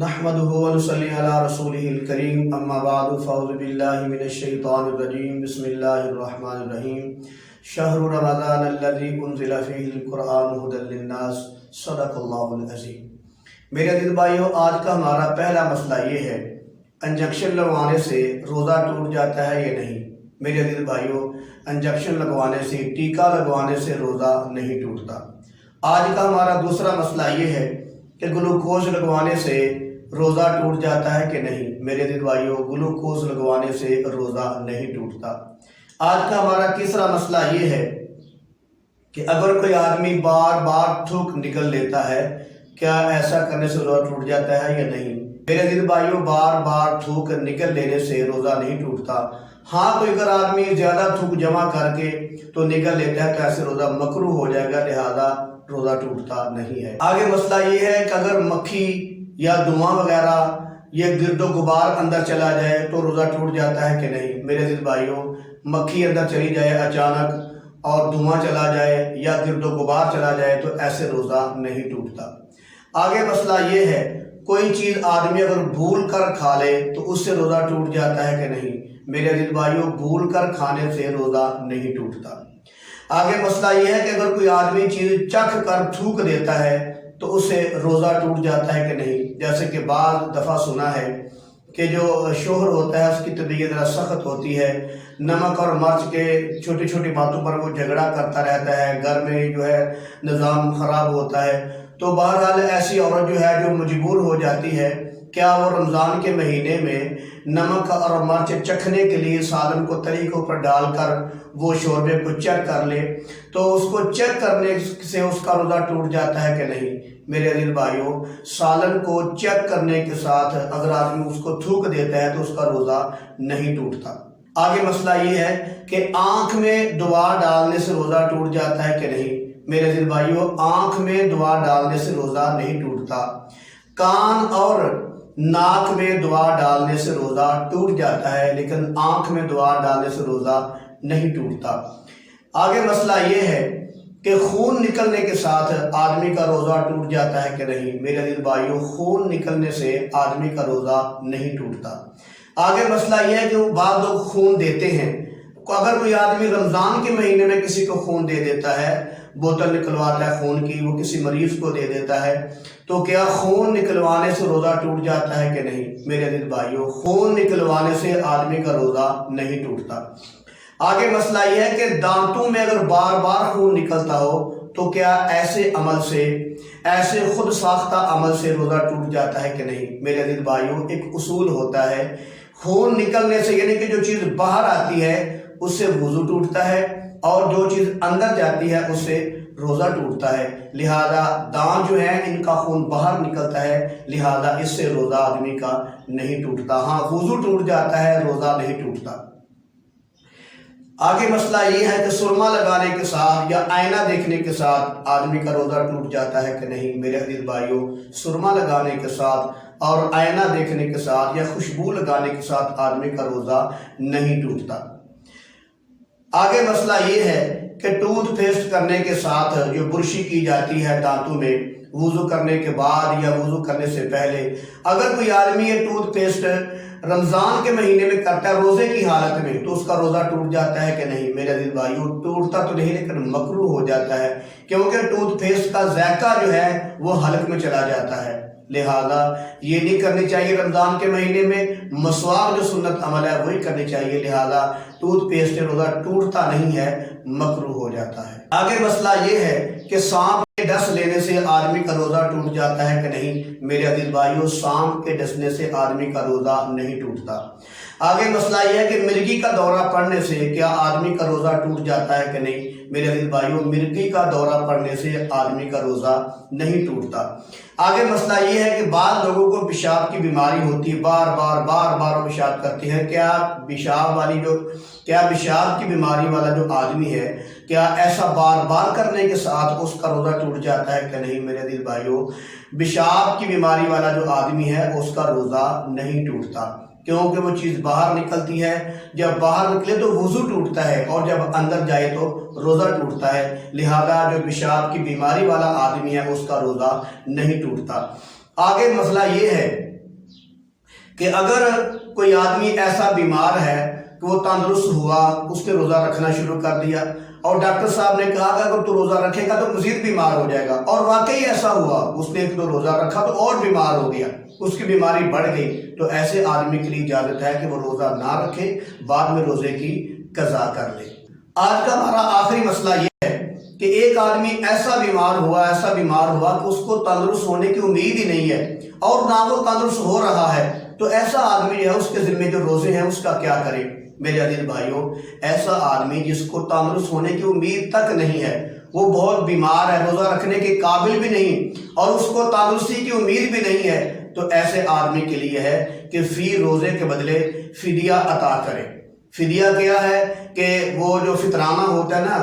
نحمده ونصلي على رسوله الكريم اما بعد فاعوذ بالله من الشيطان الرجيم بسم الله الرحمن الرحيم شهر رمضان الذي انزل فيه القرآن هدى للناس صدق اللہ العظیم۔ میرے دل بھائیو، آج کا ہمارا پہلا مسئلہ یہ ہے، انجیکشن لگوانے سے روزہ ٹوٹ جاتا ہے یا نہیں؟ میرے دل بھائیو، انجیکشن لگوانے سے، ٹیکہ لگوانے سے روزہ نہیں ٹوٹتا۔ آج کا ہمارا دوسرا مسئلہ یہ ہے کہ گلوکوز لگوانے سے روزہ ٹوٹ جاتا ہے کہ نہیں؟ میرے دل بھائیو، گلوکوز لگوانے سے روزہ نہیں ٹوٹتا۔ آج کا ہمارا تیسرا مسئلہ یہ ہے کہ اگر کوئی آدمی بار بار تھوک نکل لیتا ہے، کیا ایسا کرنے سے روزہ ٹوٹ جاتا ہے یا نہیں؟ میرے دل بھائیو، بار بار تھوک نکل لینے سے روزہ نہیں ٹوٹتا۔ ہاں، کوئی اگر آدمی زیادہ تھوک جمع کر کے تو نکل لیتا ہے تو ایسے روزہ مکروہ ہو جائے گا، لہذا روزہ ٹوٹتا نہیں ہے۔ آگے مسئلہ یہ ہے کہ اگر مکھی یا دھواں وغیرہ یہ گرد و غبار اندر چلا جائے تو روزہ ٹوٹ جاتا ہے کہ نہیں؟ میرے دل بھائیو، مکھی اندر چلی جائے اچانک اور دھواں چلا جائے یا گرد و غبار چلا جائے تو ایسے روزہ نہیں ٹوٹتا۔ آگے مسئلہ یہ ہے، کوئی چیز آدمی اگر بھول کر کھا لے تو اس سے روزہ ٹوٹ جاتا ہے کہ نہیں؟ میرے دل بھائیو، بھول کر کھانے سے روزہ نہیں ٹوٹتا۔ آگے مسئلہ یہ ہے کہ اگر کوئی آدمی چیز چکھ کر تھوک دیتا ہے تو اس سے روزہ ٹوٹ جاتا ہے کہ نہیں؟ جیسے کہ بعض دفعہ سنا ہے کہ جو شوہر ہوتا ہے اس کی طبیعت ذرا سخت ہوتی ہے، نمک اور مرچ کے چھوٹی چھوٹی باتوں پر وہ جھگڑا کرتا رہتا ہے، گھر میں جو ہے نظام خراب ہوتا ہے، تو بہرحال ایسی عورت جو ہے جو مجبور ہو جاتی ہے، کیا وہ رمضان کے مہینے میں نمک اور مرچ چکھنے کے لیے سالن کو طریقوں پر ڈال کر وہ شوربے کو چیک کر لے تو اس کو چیک کرنے سے اس کا روزہ ٹوٹ جاتا ہے کہ نہیں؟ میرے دل بھائیو، سالن کو چیک کرنے کے ساتھ اگر آدمی اس کو تھوک دیتا ہے تو اس کا روزہ نہیں ٹوٹتا۔ آگے مسئلہ یہ ہے کہ آنکھ میں دعا ڈالنے سے روزہ ٹوٹ جاتا ہے کہ نہیں؟ میرے دل بھائیو، آنکھ میں دعا ڈالنے سے روزہ نہیں ٹوٹتا۔ کان اور ناک میں دعا ڈالنے سے روزہ ٹوٹ جاتا ہے، لیکن آنکھ میں دعا ڈالنے سے روزہ نہیں ٹوٹتا۔ آگے مسئلہ یہ ہے کہ خون نکلنے کے ساتھ آدمی کا روزہ ٹوٹ جاتا ہے کہ نہیں؟ میرے دل بھائیو، خون نکلنے سے آدمی کا روزہ نہیں ٹوٹتا۔ آگے مسئلہ یہ ہے کہ بعض لوگ خون دیتے ہیں، اگر کوئی آدمی رمضان کے مہینے میں کسی کو خون دے دیتا ہے، بوتل نکلواتا ہے خون کی، وہ کسی مریض کو دے دیتا ہے، تو کیا خون نکلوانے سے روزہ ٹوٹ جاتا ہے کہ نہیں؟ میرے دل بھائیو، خون نکلوانے سے آدمی کا روزہ نہیں ٹوٹتا۔ آگے مسئلہ یہ ہے کہ دانتوں میں اگر بار بار خون نکلتا ہو تو کیا ایسے عمل سے، ایسے خود ساختہ عمل سے روزہ ٹوٹ جاتا ہے کہ نہیں؟ میرے دل بھائیو، ایک اصول ہوتا ہے، خون نکلنے سے یعنی کہ جو چیز باہر آتی ہے اس سے وضو ٹوٹتا ہے، اور جو چیز اندر جاتی ہے اس سے روزہ ٹوٹتا ہے، لہذا دانت جو ہیں ان کا خون باہر نکلتا ہے، لہذا اس سے روزہ آدمی کا نہیں ٹوٹتا۔ ہاں، وضو ٹوٹ جاتا ہے، روزہ نہیں ٹوٹتا۔ آگے مسئلہ یہ ہے کہ سرما لگانے کے ساتھ یا آئینہ دیکھنے کے ساتھ آدمی کا روزہ ٹوٹ جاتا ہے کہ نہیں؟ میرے عزیز بھائیو، سرما لگانے کے ساتھ اور آئینہ دیکھنے کے ساتھ یا خوشبو لگانے کے ساتھ آدمی کا روزہ نہیں ٹوٹتا۔ آگے مسئلہ یہ ہے کہ ٹوتھ پیسٹ کرنے کے ساتھ جو برشی کی جاتی ہے دانتوں میں، وضو کرنے کے بعد یا وضو کرنے سے پہلے، اگر کوئی آدمی یہ ٹوتھ پیسٹ رمضان کے مہینے میں کرتا ہے روزے کی حالت میں تو اس کا روزہ ٹوٹ جاتا ہے کہ نہیں؟ میرے دل بھائیو، ٹوٹتا تو نہیں لیکن مکروہ ہو جاتا ہے، کیونکہ ٹوتھ پیسٹ کا ذائقہ جو ہے وہ حلق میں چلا جاتا ہے، لہذا یہ نہیں کرنی چاہیے۔ رمضان کے مہینے میں مسواک جو سنت عمل ہے وہی کرنی چاہیے، لہذا ٹوتھ پیسٹ سے روزہ ٹوٹتا نہیں ہے، مکروہ ہو جاتا ہے۔ آگے مسئلہ یہ ہے کہ سانپ کے ڈس لینے سے آدمی کا روزہ ٹوٹ جاتا ہے کہ نہیں؟ میرے عزیز بھائیو، سانپ کے ڈسنے سے آدمی کا روزہ نہیں ٹوٹتا۔ آگے مسئلہ یہ ہے کہ مرغی کا دورہ پڑنے سے کیا آدمی کا روزہ ٹوٹ جاتا ہے کہ نہیں؟ میرے عزیز بھائیو، مرغی کا دورہ پڑنے سے آدمی کا روزہ نہیں ٹوٹتا۔ آگے مسئلہ یہ ہے کہ بعض لوگوں کو پیشاب کی بیماری ہوتی ہے، بار بار پیشاب کرتے ہیں، کیا پیشاب کی بیماری والا جو آدمی ہے، کیا ایسا بار بار کرنے کے ساتھ اس کا روزہ ٹوٹ جاتا ہے کہ نہیں؟ میرے دل بھائیو، پیشاب کی بیماری والا جو آدمی ہے اس کا روزہ نہیں ٹوٹتا، کیونکہ وہ چیز باہر نکلتی ہے، جب باہر نکلے تو وضو ٹوٹتا ہے اور جب اندر جائے تو روزہ ٹوٹتا ہے، لہذا جو پیشاب کی بیماری والا آدمی ہے اس کا روزہ نہیں ٹوٹتا۔ آگے مسئلہ یہ ہے کہ اگر کوئی آدمی ایسا بیمار ہے کہ وہ تندرست ہوا، اس نے روزہ رکھنا شروع کر دیا، اور ڈاکٹر صاحب نے کہا کہ اگر تو روزہ رکھے گا تو مزید بیمار ہو جائے گا، اور واقعی ایسا ہوا، اس نے ایک دو روزہ رکھا تو اور بیمار ہو گیا، اس کی بیماری بڑھ گئی، تو ایسے آدمی کے لیے اجازت ہے کہ وہ روزہ نہ رکھے، بعد میں روزے کی قضا کر لے۔ آج کا ہمارا آخری مسئلہ یہ ہے کہ ایک آدمی ایسا بیمار ہوا کہ اس کو تندرست ہونے کی امید ہی نہیں ہے، اور نہ وہ تندرست ہو رہا ہے، تو ایسا آدمی ہے، اس کے ذمہ جو روزے ہیں اس کا کیا کرے؟ میرے عزیز بھائیوں، ایسا آدمی جس کو تندرست ہونے کی امید تک نہیں ہے، وہ بہت بیمار ہے، روزہ رکھنے کے قابل بھی نہیں، اور اس کو تندرستی کی امید بھی نہیں ہے، تو ایسے آدمی کے لیے ہے کہ فی روزے کے بدلے فدیہ عطا کرے۔ فدیہ کیا ہے کہ وہ جو فطرانہ ہوتا ہے نا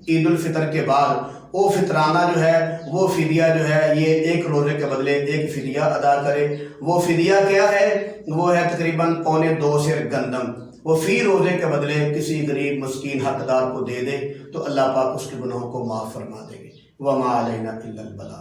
عید الفطر کے بعد، وہ فطرانہ جو ہے، وہ فدیہ جو ہے، یہ ایک روزے کے بدلے ایک فدیہ ادا کرے۔ وہ فدیہ کیا ہے؟ وہ ہے تقریباً 2.25 سیر گندم، وہ فی روزے کے بدلے کسی غریب مسکین حقدار کو دے دے، تو اللہ پاک اس کے گناہوں کو معاف فرما دے گے۔ وما علینا الا البلاغ۔